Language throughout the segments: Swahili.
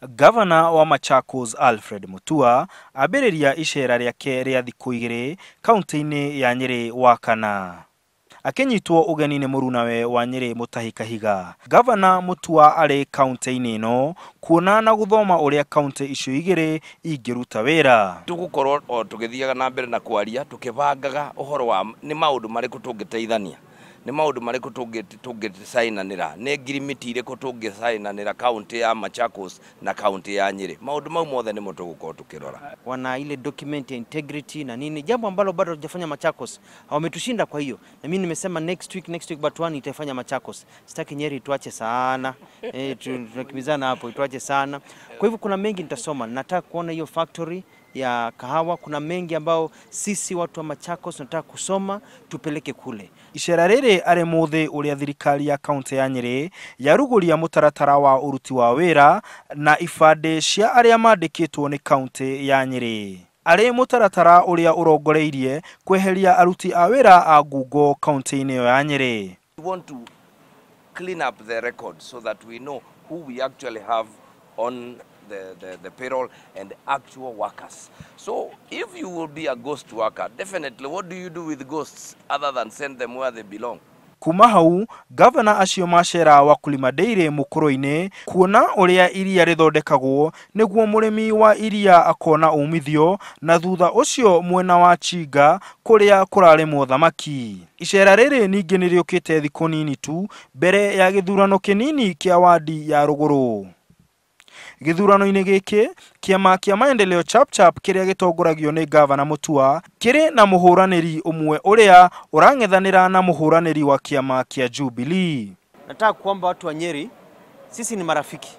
Gavana wa Machakos Alfred Mutua ambĩrĩria icera rĩake rĩa thikũ igĩrĩ kaunti-inĩ ya Nyeri wakana. Akinyitwo ũgeni-inĩ mũrunawe wa Nyeri Mutahi Kahiga. Gavana Mutua arĩ kaunti-inĩ ĩno kuona na gũthoma ũrĩa kaunti icio igĩrĩ ingĩruta wĩra. Tũgũkorwo tũgĩthiaga na mbere na kwaria tũkĩbangaga ũhoro wa nĩ maũndũ marĩkũ tũngĩteithania. Nĩ maũndũ marĩkũ tũngĩsainanĩra, nĩ ngirimiti irĩkũ tũngĩsainanĩra kaunti ya Machakos na kaunti ya Nyeri. Maũndũ mau mothe nĩmo tũgũkorwo tũkĩrora. Wana ile document ya integrity na nini, jambo ambalo bado hatujafanya Machakos. Wametushinda kwa hiyo. Na mimi nimesema next week but one itafanya Machakos. Sitaki Nyeri tuache sana. Tunakimizana hapo tuache sana. Kwa hivyo kuna mengi nitasoma. Nataka kuona hiyo factory ya kahawa, kuna mengi ambao sisi watu wa Machakos tunataka kusoma tupeleke kule. Icera rĩrĩ arĩ mũthĩ ũrĩa thirikari ya kaunti ya Nyeri yarugũria mũtaratara wa uruti wa wĩra na ibandĩ cia arĩa mandĩkĩtwo nĩ kaunti ya Nyeri. Arĩ mũtaratara ũrĩa ũrongoreirie kweheria aruti a wĩra a ngungo kaunti-inĩ ya Nyeri. We want to clean up the records so that we know who we actually have on the payroll and actual workers. So if you will be a ghost worker, definitely what do you do with ghosts other than send them where they belong? Kuma hau, gavana acio macera Wakulima Dairy Mũkũrũ-inĩ kuona ũrĩa iria rĩthondekagwo nĩguo mũrĩmi wa iria akona umithio na thutha ũcio mwena wa Chinga kũrĩa kũrarĩmwo thamaki. Icera rĩrĩ ningĩ nĩrĩũkĩte thikũ nini tu mbere ya gĩthurano kĩnini kĩa wadi ya Rũgũrũ. Gĩthurano-inĩ gĩkĩ kĩama kĩa maendeleo Chapchap kĩrĩa gĩtongoragio nĩ gavana Mutua kĩrĩ na mũhũranĩri ũmwe ũrĩa ũrang'ethanĩra na mũhũranĩri wa kĩama kĩa Jubilee. Nataka kuomba watu wa Nyeri, sisi ni marafiki.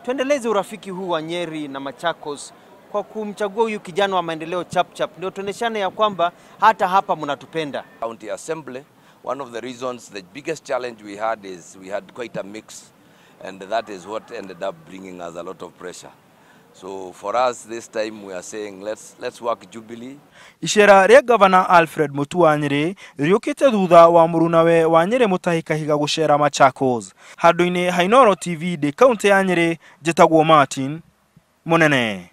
Tuendeleze urafiki huu wa Nyeri na Machakos kwa kumchagua huyu kijana wa maendeleo Chapchap, ndio tuoneshane ya kwamba hata hapa mnatupenda. County Assembly, one of the reasons, the biggest challenge we had is we had quite a mix. And that is what ended up bringing us a lot of pressure. So for us this time we are saying let's work Jubilee. Icera rĩa gavana Alfred Mutua Nyeri rĩũkĩte thutha wa mũrunawe wa Nyeri Mutahi Kahiga gũcera Machakos. Handũ-inĩ ha Inooro TV de kaunti ya Nyeri, njĩtagwo Martin Mũnene.